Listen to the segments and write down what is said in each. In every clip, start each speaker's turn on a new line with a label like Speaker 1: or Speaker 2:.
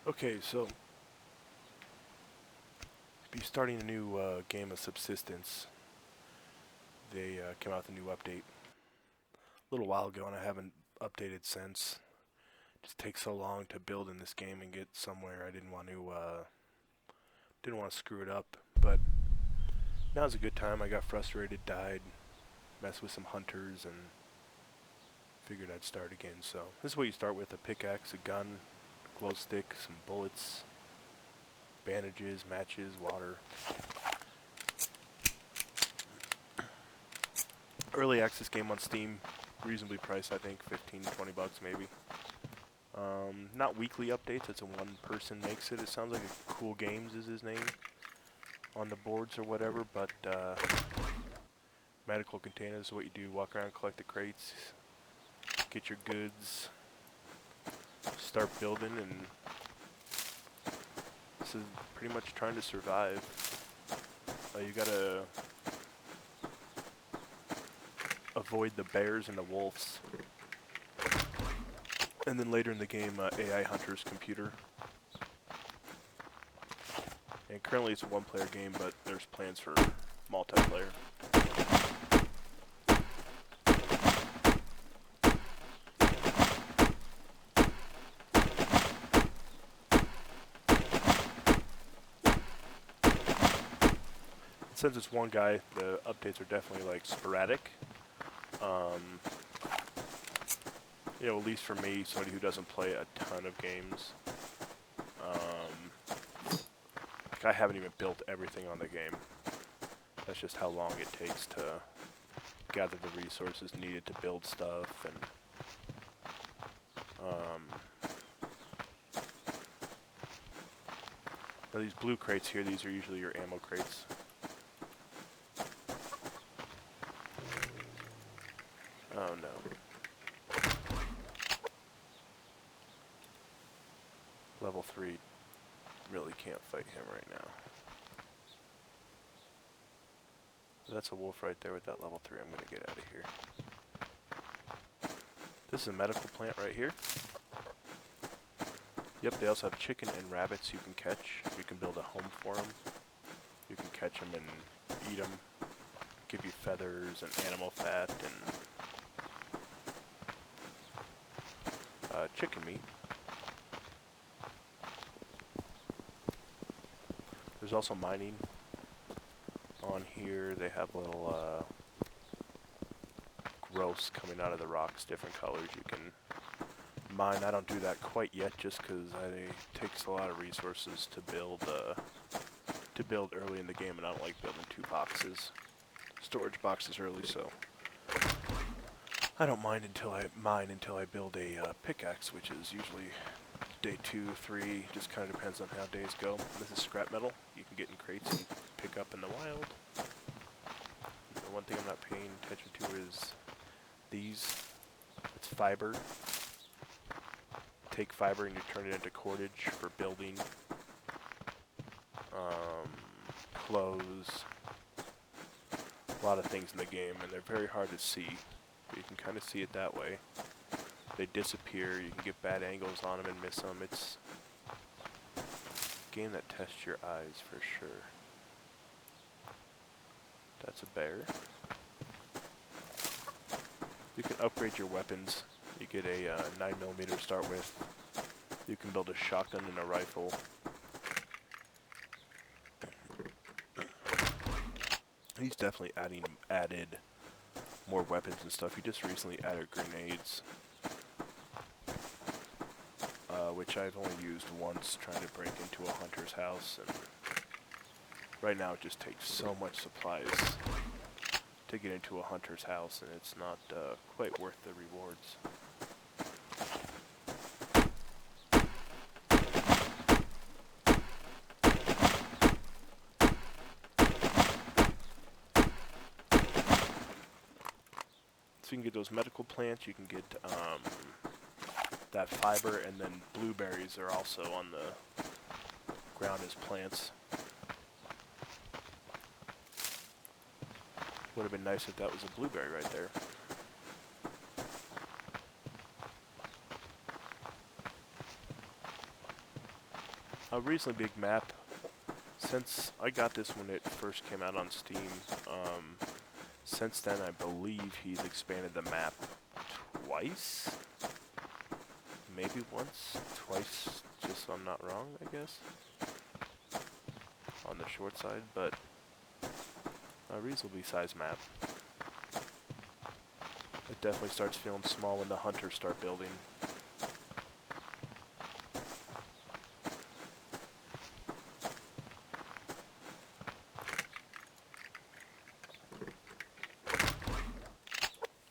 Speaker 1: Okay, so be starting a new game of Subsistence. They came out with a new update a little while ago, and I haven't updated since. It just takes so long to build in this game and get somewhere. I didn't want to screw it up, but now's a good time. I got frustrated, died, messed with some hunters, and figured I'd start again. So this is what you start with: a pickaxe, a gun, glow stick, some bullets, bandages, matches, water. Early access game on Steam, reasonably priced, I think, 15, 20 bucks maybe. Not weekly updates, it's a one person makes it. It sounds like a Cool Games is his name on the boards or whatever, but medical containers is what you do. Walk around, collect the crates, get your goods, start building, and this is pretty much trying to survive. You gotta avoid the bears and the wolves. And then later in the game, AI Hunter's computer. And currently it's a one-player game, but there's plans for multiplayer. Since it's one guy, the updates are definitely like sporadic. At least for me, somebody who doesn't play a ton of games, like I haven't even built everything on the game. That's just how long it takes to gather the resources needed to build stuff, and now these blue crates here, these are usually your ammo crates. Oh no. Level 3, really can't fight him right now. That's a wolf right there with that level 3. I'm gonna get out of here. This is a medical plant right here. Yep, they also have chicken and rabbits you can catch. You can build a home for them. You can catch them and eat them. Give you feathers and animal fat and chicken meat. There's also mining on here. They have little growths coming out of the rocks, different colors. You can mine. I don't do that quite yet, just because it takes a lot of resources to build early in the game, and I don't like building storage boxes early. So I don't mine until I build a pickaxe, which is usually day 2, 3, just kind of depends on how days go. This is scrap metal. You can get in crates and pick up in the wild. The one thing I'm not paying attention to is these. It's fiber. Take fiber and you turn it into cordage for building, clothes, a lot of things in the game, and they're very hard to see, but you can kind of see it that way. They disappear, you can get bad angles on them and miss them. It's a game that tests your eyes for sure. That's a bear. You can upgrade your weapons. You get a 9mm to start with. You can build a shotgun and a rifle. He's definitely added more weapons and stuff. He just recently added grenades, which I've only used once trying to break into a hunter's house, and right now it just takes so much supplies to get into a hunter's house, and it's not quite worth the rewards. So you can get those medical plants, you can get that fiber, and then blueberries are also on the ground as plants. Would have been nice if that was a blueberry right there. A reasonably big map. Since I got this when it first came out on Steam, since then I believe he's expanded the map twice? Maybe once? Twice, just so I'm not wrong, I guess? On the short side, but a reasonably sized map. It definitely starts feeling small when the hunters start building.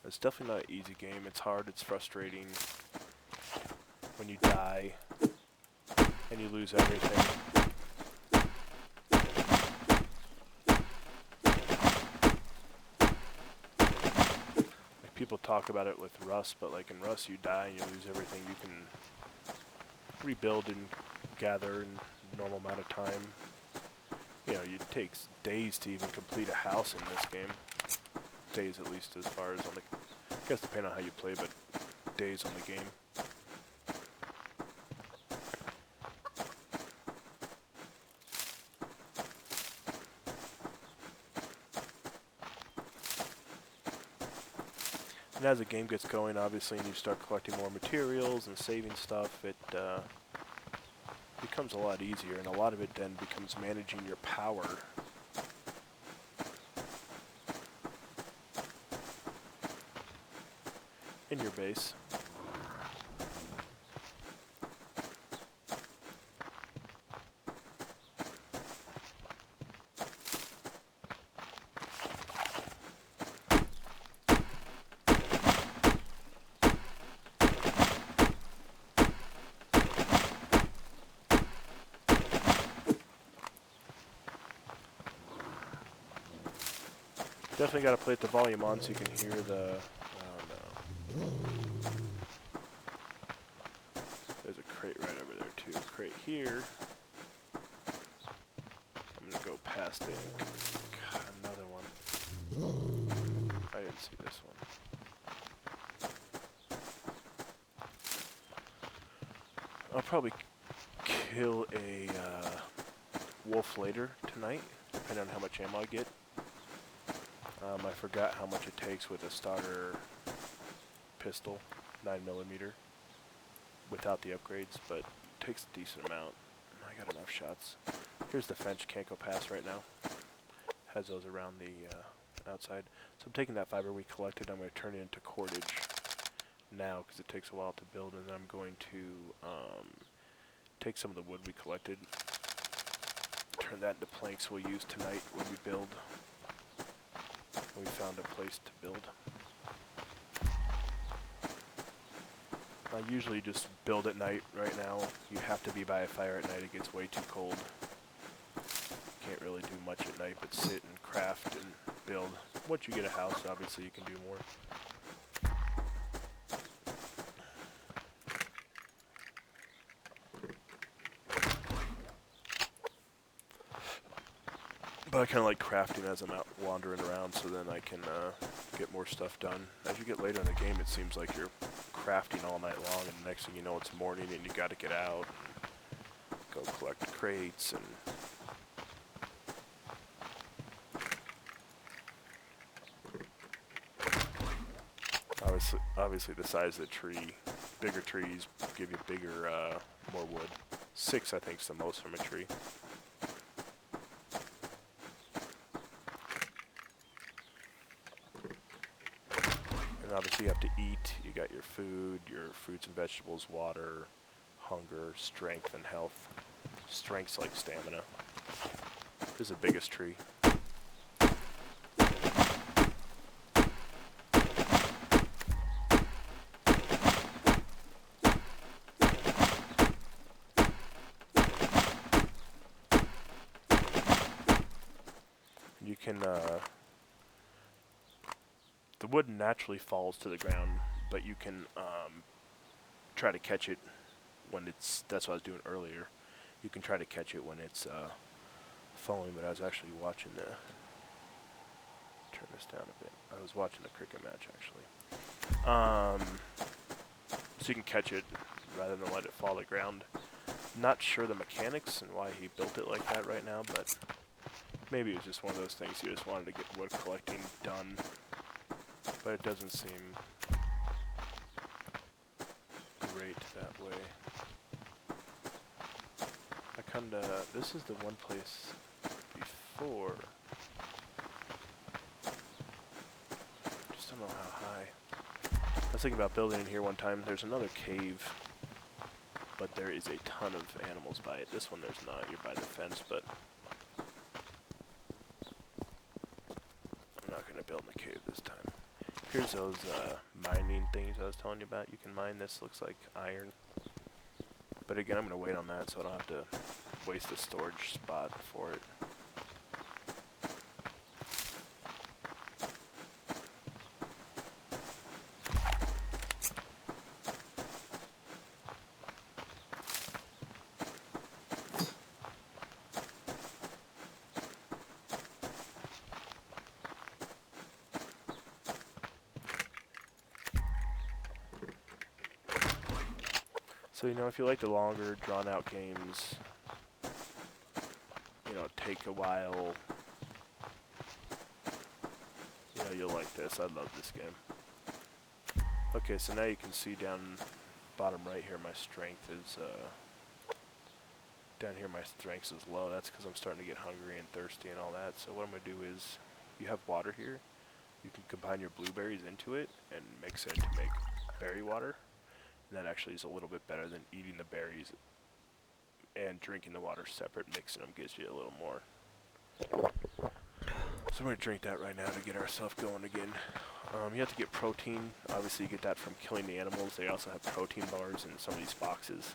Speaker 1: It's definitely not an easy game. It's hard, it's frustrating when you die and you lose everything. Like people talk about it with Rust, but like in Rust you die and you lose everything. You can rebuild and gather in a normal amount of time. You know, it takes days to even complete a house in this game. Days at least as far as on the, I guess depending on how you play, but days on the game. And as the game gets going, obviously, and you start collecting more materials and saving stuff, it becomes a lot easier, and a lot of it then becomes managing your power. In your base. Definitely got to play at the volume on so you can hear the... Oh no. There's a crate right over there too. Crate here. I'm gonna go past it. God, another one. I didn't see this one. I'll probably kill a wolf later tonight, depending on how much ammo I get. I forgot how much it takes with a starter pistol, 9mm, without the upgrades, but it takes a decent amount. I got enough shots. Here's the fence, can't go past right now. Has those around the outside. So I'm taking that fiber we collected, I'm going to turn it into cordage now, because it takes a while to build, and then I'm going to take some of the wood we collected, turn that into planks we'll use tonight when we build. We found a place to build. I usually just build at night. Right now, you have to be by a fire at night. It gets way too cold. Can't really do much at night but sit and craft and build. Once you get a house, obviously you can do more. But I kind of like crafting as I'm out wandering around, so then I can get more stuff done. As you get later in the game, it seems like you're crafting all night long, and the next thing you know, it's morning, and you got to get out and go collect crates and. Obviously, the size of the tree, bigger trees give you bigger, more wood. 6, I think, is the most from a tree. And obviously you have to eat. You got your food, your fruits and vegetables, water, hunger, strength, and health. Strength's like stamina. This is the biggest tree. You can, the wood naturally falls to the ground, but you can try to catch it when it's, that's what I was doing earlier. You can try to catch it when it's falling, but I was actually watching the, turn this down a bit. I was watching a cricket match, actually. So you can catch it rather than let it fall to the ground. Not sure the mechanics and why he built it like that right now, but maybe it was just one of those things he just wanted to get wood collecting done. But it doesn't seem great that way. This is the one place before. Just don't know how high. I was thinking about building in here one time. There's another cave, but there is a ton of animals by it. This one there's not. You're by the fence, but I'm not going to build in a cave this time. Here's those mining things I was telling you about. You can mine this. Looks like iron. But again, I'm going to wait on that so I don't have to waste a storage spot for it. So, you know, if you like the longer, drawn-out games, you know, take a while, you know, you'll like this. I love this game. Okay, so now you can see down bottom right here, my strength is, down here my strength is low. That's because I'm starting to get hungry and thirsty and all that. So what I'm going to do is, you have water here. You can combine your blueberries into it and mix it to make berry water. And that actually is a little bit better than eating the berries and drinking the water separate. Mixing them gives you a little more. So I'm going to drink that right now to get ourselves going again. You have to get protein. Obviously you get that from killing the animals. They also have protein bars in some of these boxes.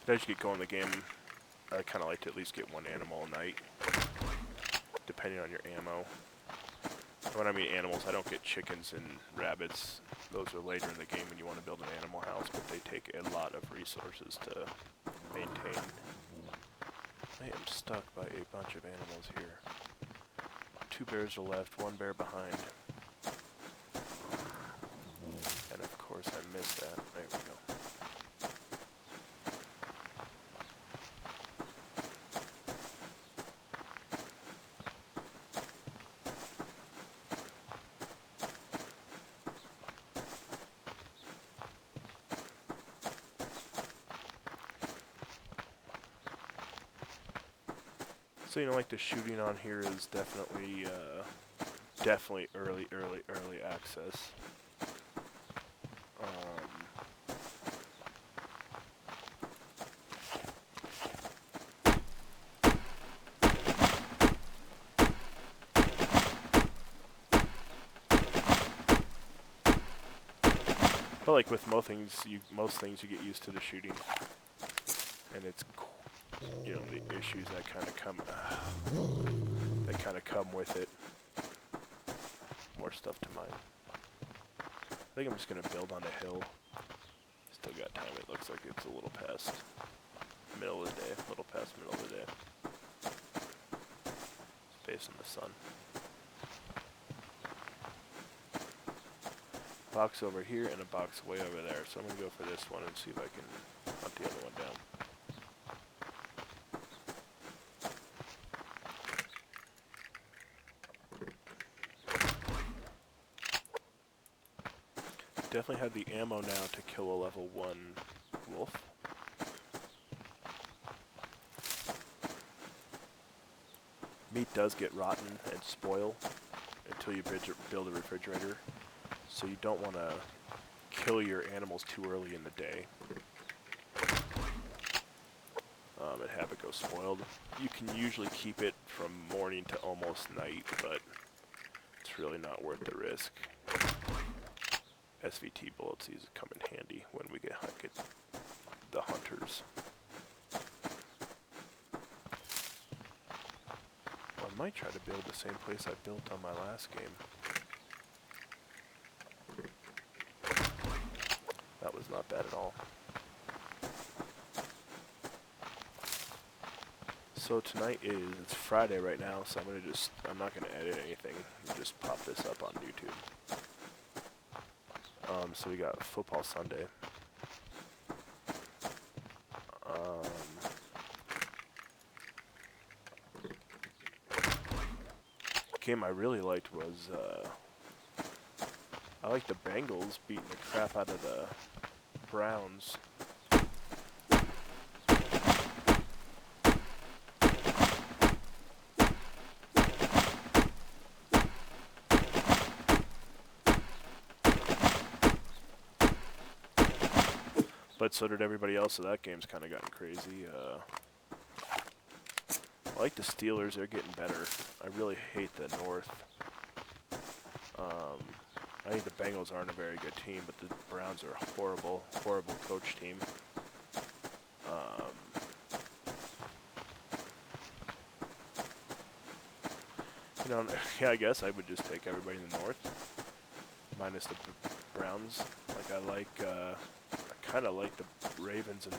Speaker 1: But as you get going in the game, I kind of like to at least get one animal a night, depending on your ammo. When I mean animals, I don't get chickens and rabbits. Those are later in the game when you want to build an animal house, but they take a lot of resources to maintain. I am stuck by a bunch of animals here. 2 bears are left, 1 bear behind. And of course I missed that. There we go. So, you know, like the shooting on here is definitely early access. But like with most things you get used to the shooting, and it's, you know, the issues that kind of come with it. More stuff to mine. I think I'm just gonna build on a hill. Still got time. It looks like it's a little past middle of the day. A little past middle of the day. It's facing the sun. Box over here and a box way over there. So I'm gonna go for this one and see if I can hunt the other one down. Definitely have the ammo now to kill a level 1 wolf. Meat does get rotten and spoil until you build a refrigerator. So you don't want to kill your animals too early in the day and have it go spoiled. You can usually keep it from morning to almost night, but it's really not worth the risk. SVT bullets, these come in handy when we get the hunters. Well, I might try to build the same place I built on my last game. That was not bad at all. So tonight it's Friday right now, so I'm not gonna edit anything, just pop this up on YouTube. So we got football Sunday. game I really liked was, I liked the Bengals beating the crap out of the Browns. But so did everybody else, so that game's kind of gotten crazy. I like the Steelers, they're getting better. I really hate the North. I think the Bengals aren't a very good team, but the Browns are a horrible, horrible coach team. You know, yeah, I guess I would just take everybody in the North, minus the Browns. Like, I kind of like the Ravens and the,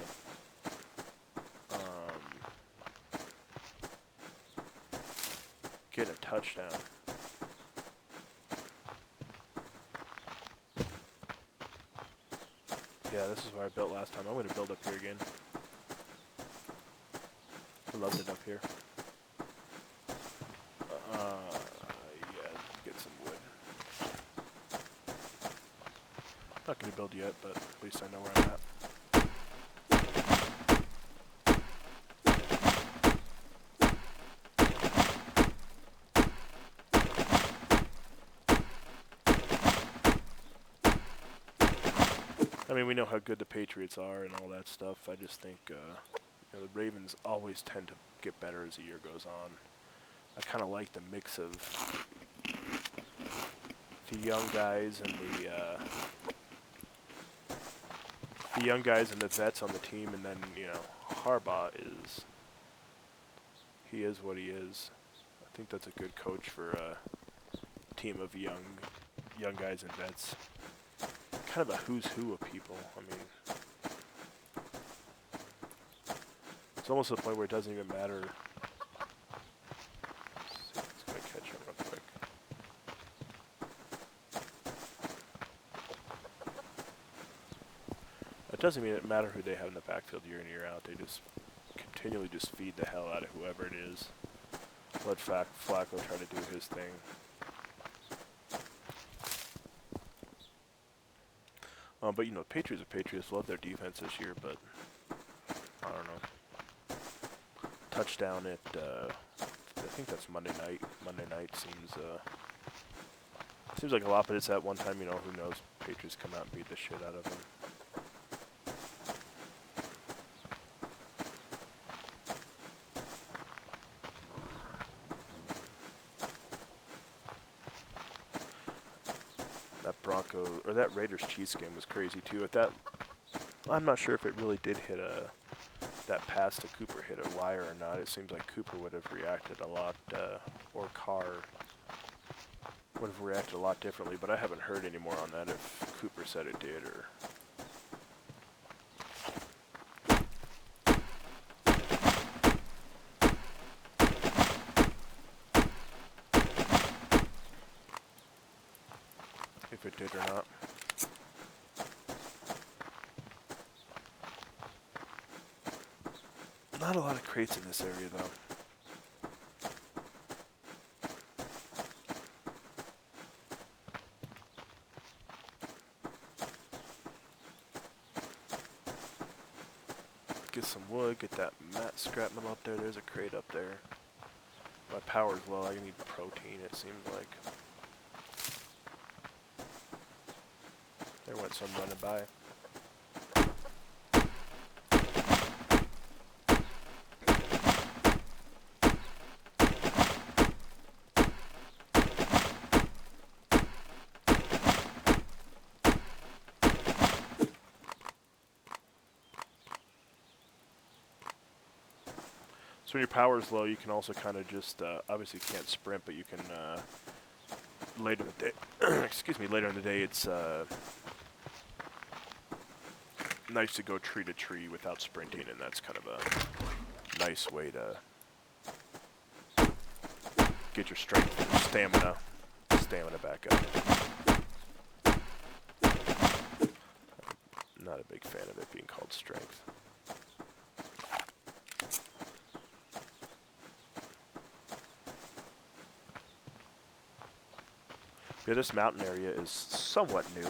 Speaker 1: getting a touchdown. Yeah, this is where I built last time. I'm going to build up here again. I loved it up here. Yeah, get some wood. Not going to build yet, but at least I know where I'm at. I mean, we know how good the Patriots are and all that stuff. I just think you know, the Ravens always tend to get better as the year goes on. I kind of like the mix of the young guys and the young guys and the vets on the team, and then, you know, Harbaugh he is what he is. I think that's a good coach for a team of young guys and vets. Kind of a who's who of people. I mean, it's almost to the point where it doesn't even matter. Let's go catch him real quick. It doesn't mean it matter who they have in the backfield year in, year out. They just continually just feed the hell out of whoever it is. Let Flacco try to do his thing. But, you know, Patriots love their defense this year, but I don't know. Touchdown at, I think that's Monday night. Monday night seems like a lot, but it's at one time, you know, who knows. Patriots come out and beat the shit out of them. That Raiders-Chiefs game was crazy too. At that, I'm not sure if it really did hit that pass to Cooper hit a wire or not. It seems like Cooper would have reacted a lot, or Carr would have reacted a lot differently. But I haven't heard any more on that if Cooper said it did or. If it did or not. Not a lot of crates in this area, though. Get some wood, get that mat scrap metal up there. There's a crate up there. My power's low. I need protein, it seems like. There went some running by. So when your power is low, you can also kind of just, obviously you can't sprint, but you can, later in the day, excuse me, later in the day, it's nice to go tree to tree without sprinting, and that's kind of a nice way to get your strength, your stamina back up. I'm not a big fan of it being called strength. Yeah, this mountain area is somewhat new.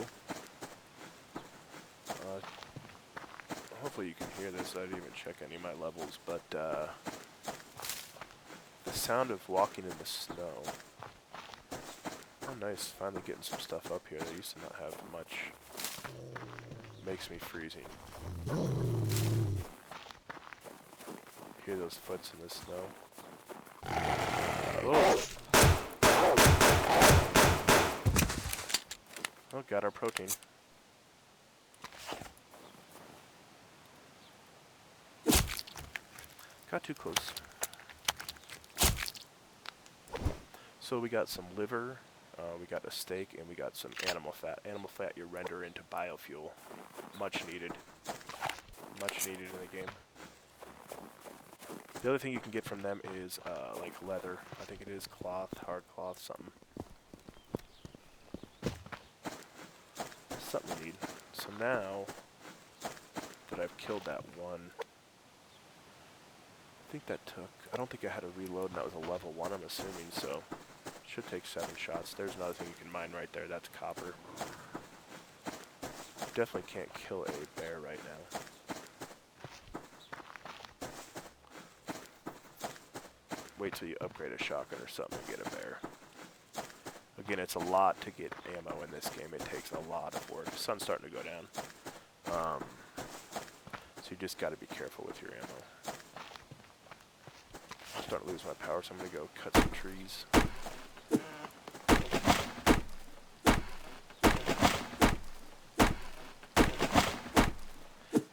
Speaker 1: Hopefully you can hear this. I didn't even check any of my levels, but the sound of walking in the snow. Oh, nice. Finally getting some stuff up here. They used to not have much. Makes me freezing. Hear those foots in the snow. Oh. Oh, got our protein. Got too close. So we got some liver, we got a steak, and we got some animal fat. Animal fat you render into biofuel. Much needed. Much needed in the game. The other thing you can get from them is like leather. I think it is cloth, hard cloth, something. Something we need. So now that I've killed that one, I think that took, I don't think I had a reload and that was a level 1, I'm assuming, so should take 7 shots. There's another thing you can mine right there, that's copper. Definitely can't kill a bear right now. Wait till you upgrade a shotgun or something and get a bear. Again, it's a lot to get ammo in this game. It takes a lot of work. The sun's starting to go down. So you just got to be careful with your ammo. I'm starting to lose my power, so I'm going to go cut some trees.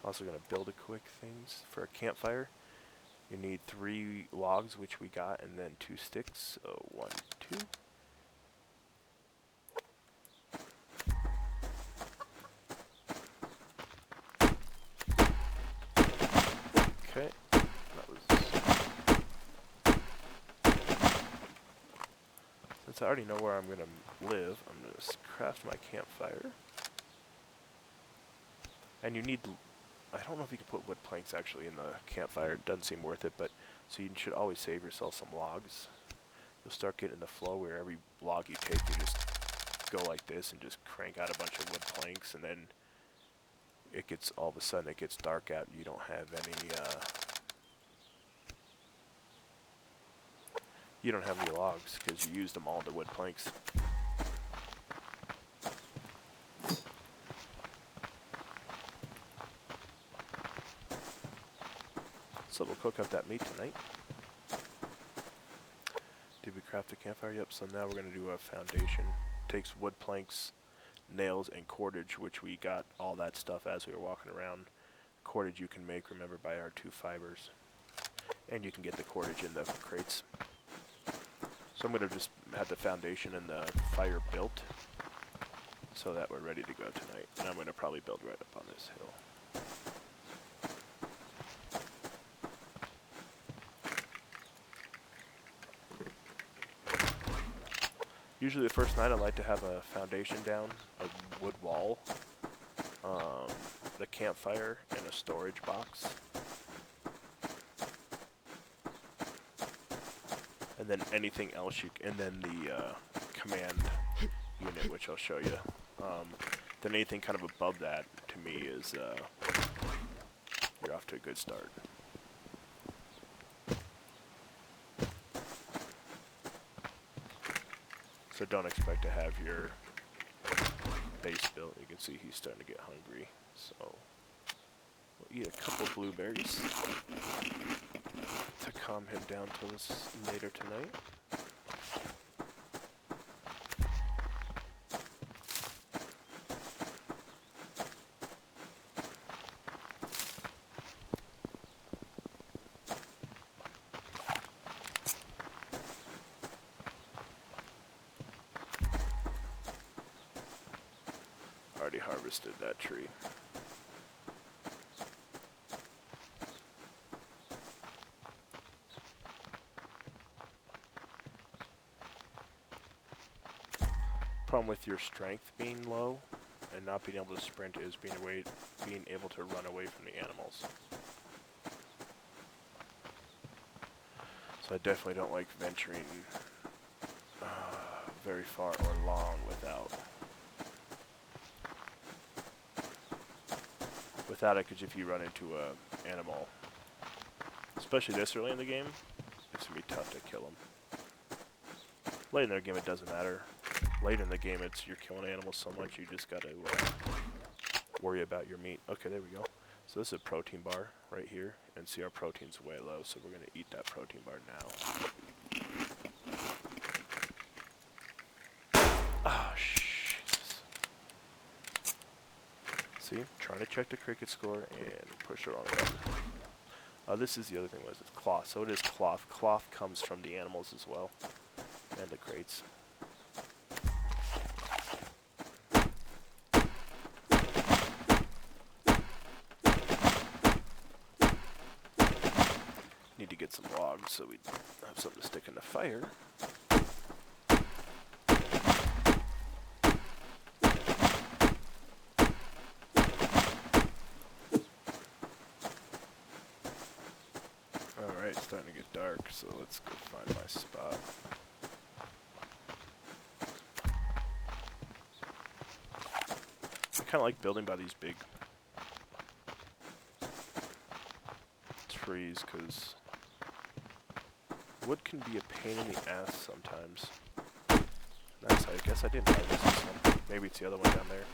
Speaker 1: Also going to build a quick things for a campfire. You need 3 logs, which we got, and then 2 sticks. So 1, 2. Okay, that was... Since I already know where I'm going to live, I'm going to craft my campfire. And you need... I don't know if you can put wood planks actually in the campfire. It doesn't seem worth it, but so you should always save yourself some logs. You'll start getting the flow where every log you take, you just go like this and just crank out a bunch of wood planks, and then it gets, all of a sudden it gets dark out and you don't have any logs because you used them all into wood planks. So we'll cook up that meat tonight. Did we craft a campfire? Yep, so now we're going to do a foundation. Takes wood planks, nails, and cordage, which we got all that stuff as we were walking around. Cordage you can make, remember, by our 2 fibers. And you can get the cordage in the crates. So I'm going to just have the foundation and the fire built so that we're ready to go tonight. And I'm going to probably build right up on this hill. Usually the first night I like to have a foundation down, a wood wall, the campfire, and a storage box. And then anything else and then the command unit, which I'll show you. Then anything kind of above that, to me, is you're off to a good start. So don't expect to have your base built. You can see he's starting to get hungry. So we'll eat a couple blueberries to calm him down till later tonight. Already harvested that tree. Problem with your strength being low and not being able to sprint is being able to run away from the animals. So I definitely don't like venturing very far or long without it, because if you run into a animal, especially this early in the game, it's gonna be tough to kill them. Late in the game, it doesn't matter. Late in the game, it's you're killing animals so much you just gotta worry about your meat. Okay, there we go. So this is a protein bar right here, and see our protein's way low, so we're gonna eat that protein bar now. Oh, Jesus. See, trying to check the cricket score and push the wrong button. This is the other thing, was it's cloth. So it is cloth. Cloth comes from the animals as well, and the crates. Need to get some logs so we have something to stick in the fire. Alright, it's starting to get dark, so let's go find my spot. I kind of like building by these big trees, because wood can be a pain in the ass sometimes. Nice, I guess I didn't harvest this one. Maybe it's the other one down there.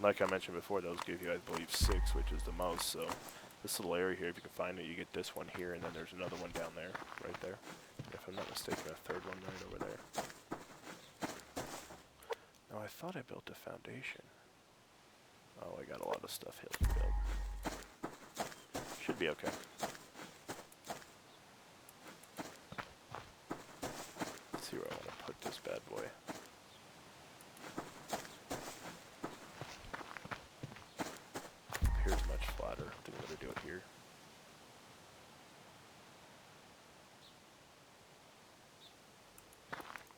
Speaker 1: Like I mentioned before, those give you, I believe, 6, which is the most, so this little area here, if you can find it, you get this one here, and then there's another one down there, right there. If I'm not mistaken, a third one right over there. Now, I thought I built a foundation. Oh, I got a lot of stuff here to build. Should be okay. Let's see where I want to put this bad boy. Here's much flatter. I think I'm going to do it here.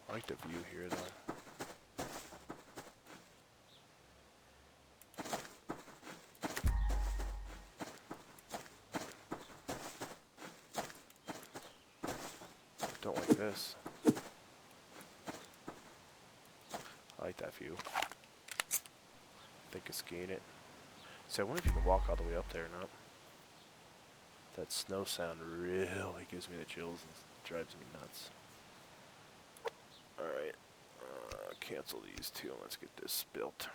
Speaker 1: I like the view here, though. Don't like this. I like that view. I think it's gain it. So I wonder if you can walk all the way up there or not. That snow sound really gives me the chills and drives me nuts. Alright, cancel these two and let's get this built.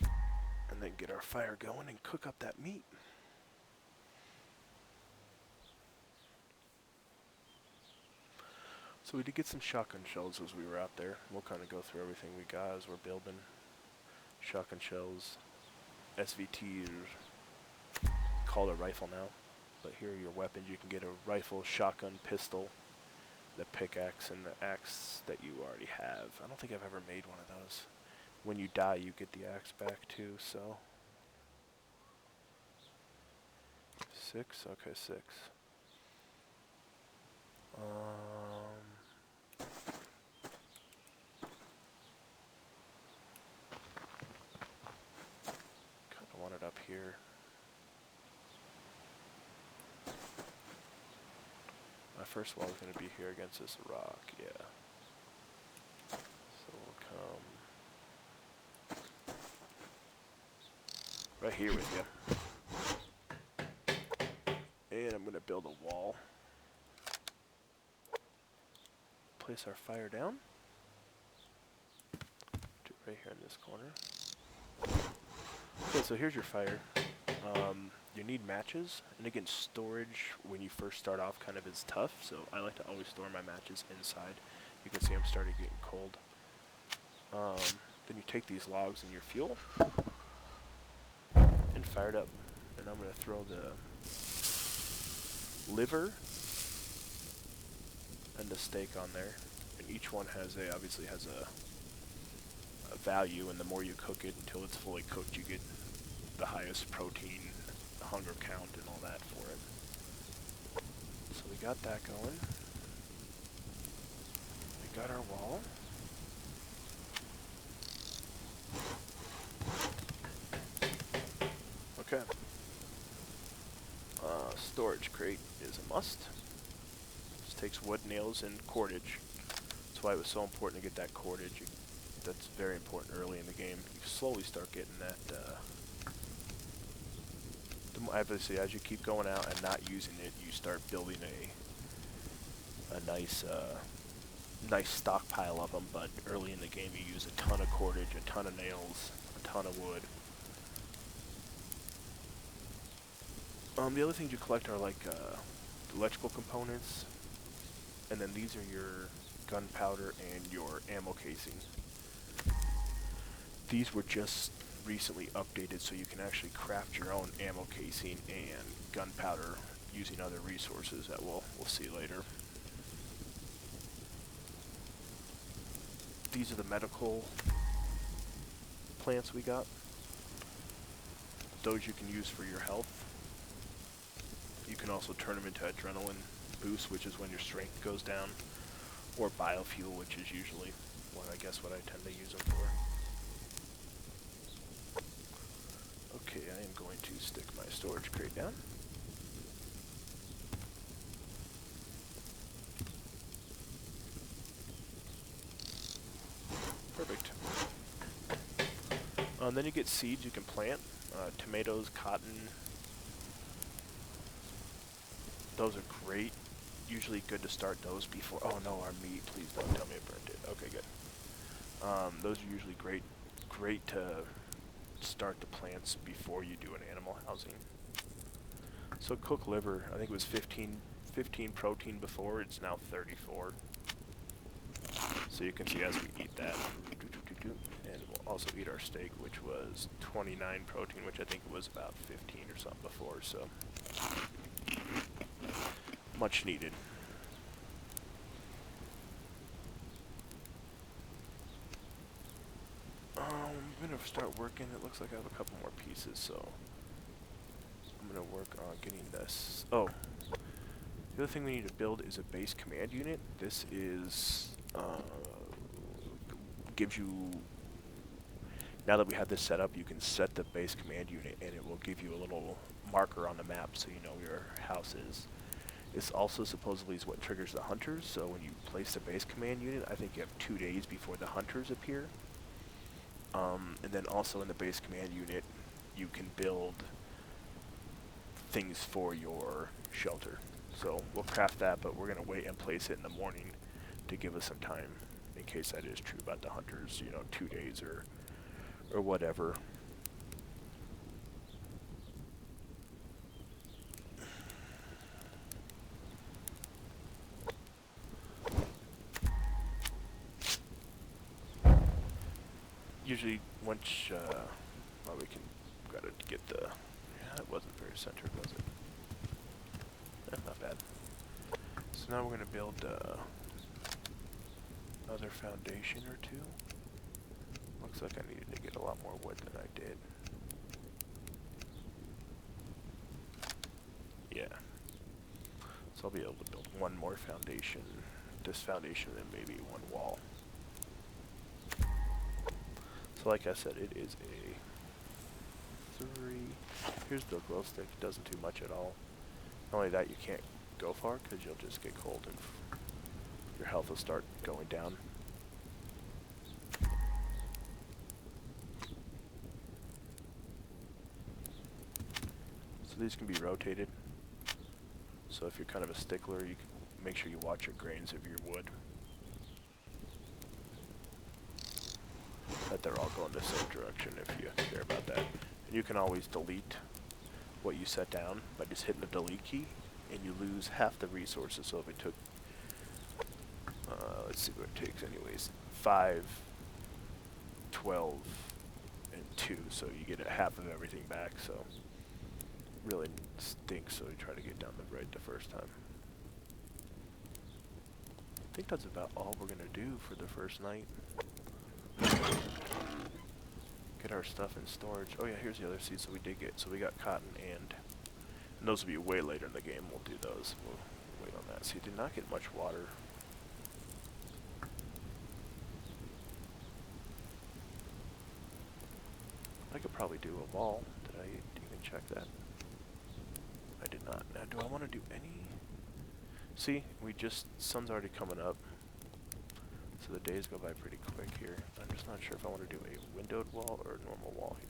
Speaker 1: And then get our fire going and cook up that meat. So we did get some shotgun shells as we were out there. We'll kind of go through everything we got as we're building. Shotgun shells, SVT, called a rifle now. But here are your weapons. You can get a rifle, shotgun, pistol, the pickaxe, and the axe that you already have. I don't think I've ever made one of those. When you die, you get the axe back too, so. 6? Okay, 6. Kinda want it up here. My first wall is going to be here against this rock, yeah. So we'll come right here with you. And I'm going to build a wall. Place our fire down. Do it right here in this corner. Okay, so here's your fire. You need matches, and again, storage when you first start off kind of is tough, so I like to always store my matches inside. You can see I'm starting getting cold. Then you take these logs and your fuel and fire it up. And I'm going to throw the liver and the steak on there, and each one has obviously has a value, and the more you cook it until it's fully cooked, you get the highest protein, hunger count, and all that for it. So we got that going. We got our wall. storage crate is a must. This takes wood, nails, and cordage. That's why it was so important to get that cordage. That's very important early in the game. You slowly start getting that. Obviously, as you keep going out and not using it, you start building a nice nice stockpile of them. But early in the game, you use a ton of cordage, a ton of nails, a ton of wood. The other things you collect are like electrical components, and then these are your gunpowder and your ammo casing. These were just recently updated, so you can actually craft your own ammo casing and gunpowder using other resources that we'll see later. These are the medical plants we got. Those you can use for your health. You can also turn them into adrenaline boost, which is when your strength goes down, or biofuel, which is usually what I tend to use them for. Okay, I am going to stick my storage crate down. Perfect. Then you get seeds you can plant. Tomatoes, cotton. Those are great. Usually good to start those before. Oh no, our meat. Please don't tell me I burnt it. Okay, good. Those are usually great to start the plants before you do an animal housing. So cooked liver, I think it was 15 protein before. It's now 34. So you can see as we eat that, and we'll also eat our steak, which was 29 protein, which I think was about 15 or something before. So much needed. I'm gonna start working. It looks like I have a couple more pieces, so I'm gonna work on getting this. Oh, the other thing we need to build is a base command unit. This is gives you. Now that we have this set up, you can set the base command unit, and it will give you a little marker on the map so you know where your house is. This also supposedly is what triggers the hunters, so when you place the base command unit, I think you have 2 days before the hunters appear. And then also in the base command unit, you can build things for your shelter. So we'll craft that, but we're going to wait and place it in the morning to give us some time, in case that is true about the hunters, 2 days or whatever. Usually once, well, we gotta get the, yeah, that wasn't very centered, was it? Not bad. So now we're gonna build another foundation or two. Looks like I needed to get a lot more wood than I did. Yeah. So I'll be able to build one more foundation, this foundation, and maybe one wall. So like I said, it is a 3. Here's the glow stick. It doesn't do much at all. Not only that, you can't go far because you'll just get cold and your health will start going down. So these can be rotated. So if you're kind of a stickler, you can make sure you watch your grains of your wood. That they're all going the same direction if you care about that. And you can always delete what you set down by just hitting the delete key, and you lose half the resources. So if it took, let's see what it takes anyways, 5, 12, and 2, so you get half of everything back. So really stinks, so you try to get down the right the first time. I think that's about all we're gonna do for the first night. Get our stuff in storage. Oh yeah, here's the other seeds that we did get. So we got cotton and those will be way later in the game. We'll do those. We'll wait on that. So you did not get much water. I could probably do a wall. Did I even check that? I did not. Now, do I want to do any? See, sun's already coming up. So the days go by pretty quick here. I'm just not sure if I want to do a windowed wall or a normal wall here.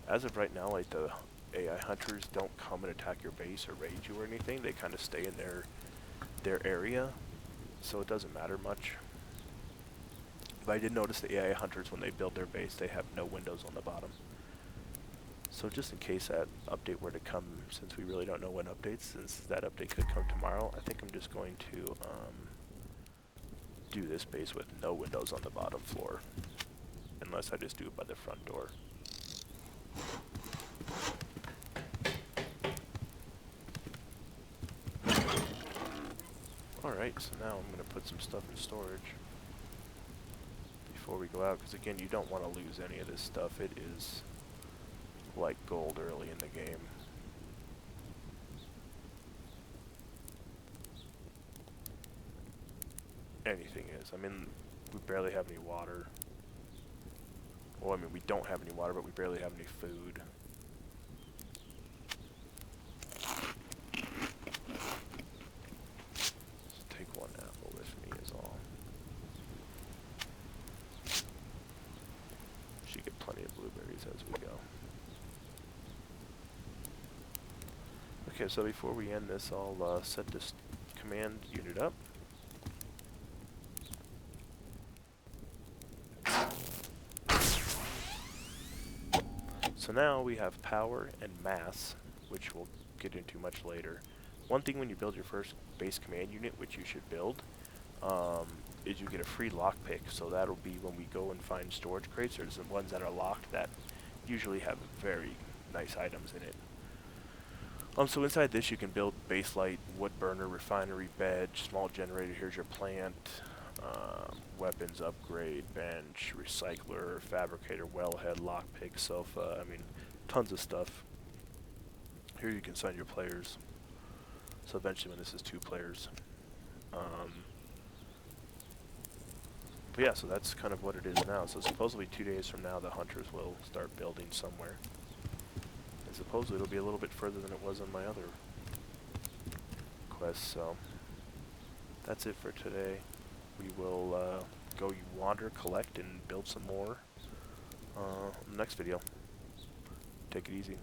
Speaker 1: As of right now, like the AI hunters don't come and attack your base or raid you or anything. They kind of stay in their area, so it doesn't matter much. But I did notice the AI hunters, when they build their base, they have no windows on the bottom. So just in case that update were to come, since we really don't know when since that update could come tomorrow, I think I'm just going to do this base with no windows on the bottom floor, unless I just do it by the front door. Alright, so now I'm going to put some stuff in storage before we go out, because again, you don't want to lose any of this stuff. It is like gold early in the game. Anything is. I mean, we barely have any water. Well, I mean, we don't have any water, but we barely have any food. Just take one apple with me is all. Should get plenty of blueberries as we go. Okay, so before we end this, I'll set this command unit up. So now we have power and mass, which we'll get into much later. One thing when you build your first base command unit, which you should build, is you get a free lockpick. So that'll be when we go and find storage crates. There's the ones that are locked that usually have very nice items in it. So inside this you can build base light, wood burner, refinery bed, small generator. Here's your plant. Weapons upgrade, bench, recycler, fabricator, wellhead, lockpick, sofa. I mean, tons of stuff. Here you can assign your players. So eventually when this is 2 players. But yeah, so that's kind of what it is now. So supposedly 2 days from now the hunters will start building somewhere. And supposedly it'll be a little bit further than it was on my other quest. So that's it for today. We will go wander, collect, and build some more in the next video. Take it easy.